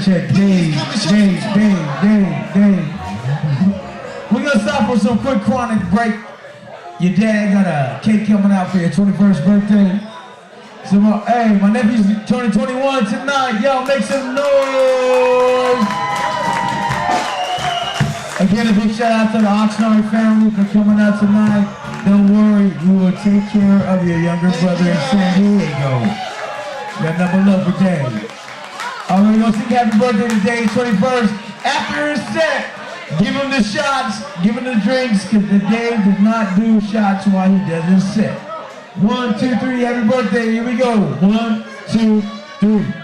Check, Dave. We're gonna stop for some quick chronic break. Your dad got a cake coming out for your 21st birthday. So, hey, my nephew's turning 21 tonight. Y'all make some noise. Again, a big shout out to the Oxnard family for coming out tonight. Don't worry, we will take care of your younger brother in San Diego. Got nothing love for Dave. I'm gonna go sing happy birthday to Dave 21st. After his set, give him the shots, give him the drinks, because the Dave does not do shots while he does his set. 1, 2, 3, happy birthday, here we go. 1, 2, 3.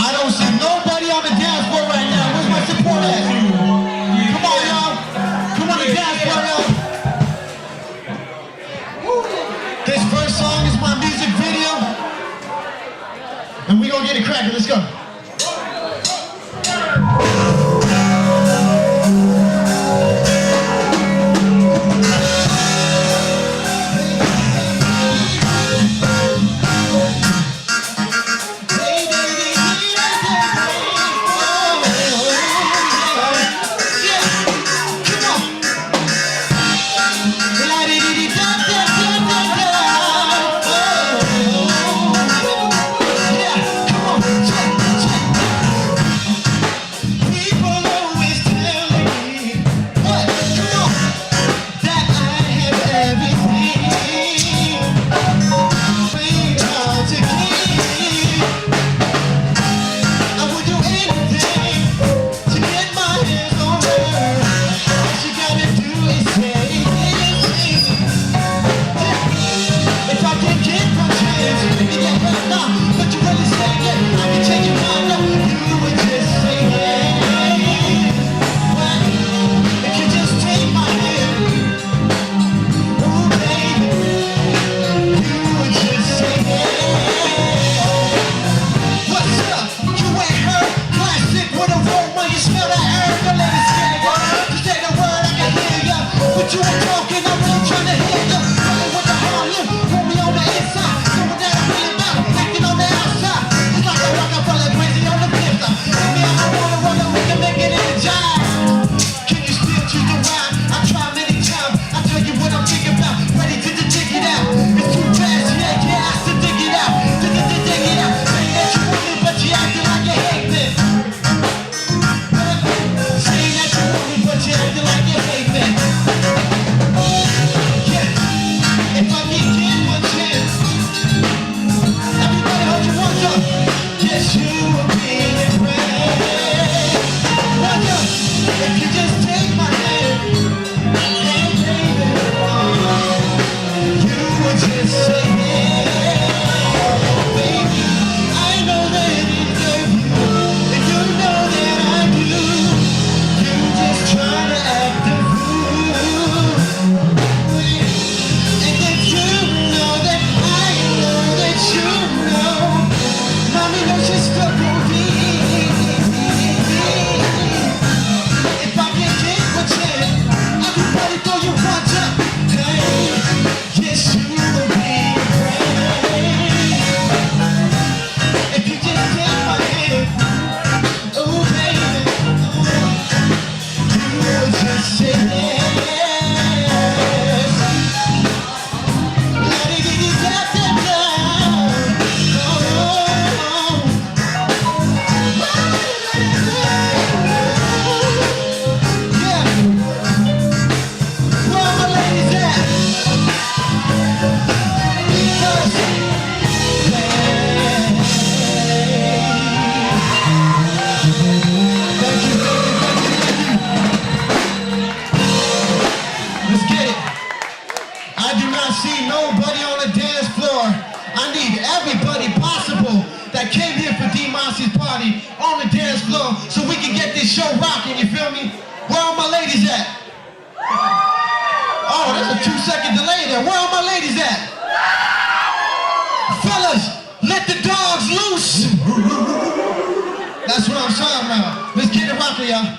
I don't see nobody on the dance floor right now. Where's my support at? Come on, y'all. Come on the dance floor, y'all. This first song is my music video. And we gonna get it cracking. Let's go. nobody on the dance floor. I need everybody possible that came here for D. Masi's party on the dance floor so we can get this show rocking, you feel me? Where are my ladies at? Oh, there's a 2-second delay there. Where are my ladies at? Fellas, let the dogs loose. That's what I'm talking about. Let's get it rocking, y'all.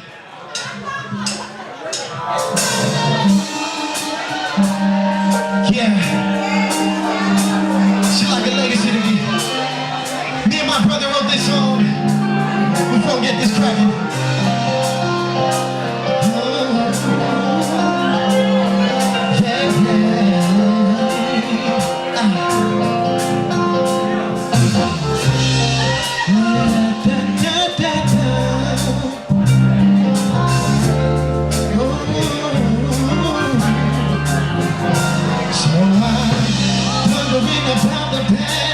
Yeah. She like a legacy to me. Me and my brother wrote this song. We're gonna get this cracking. About the past.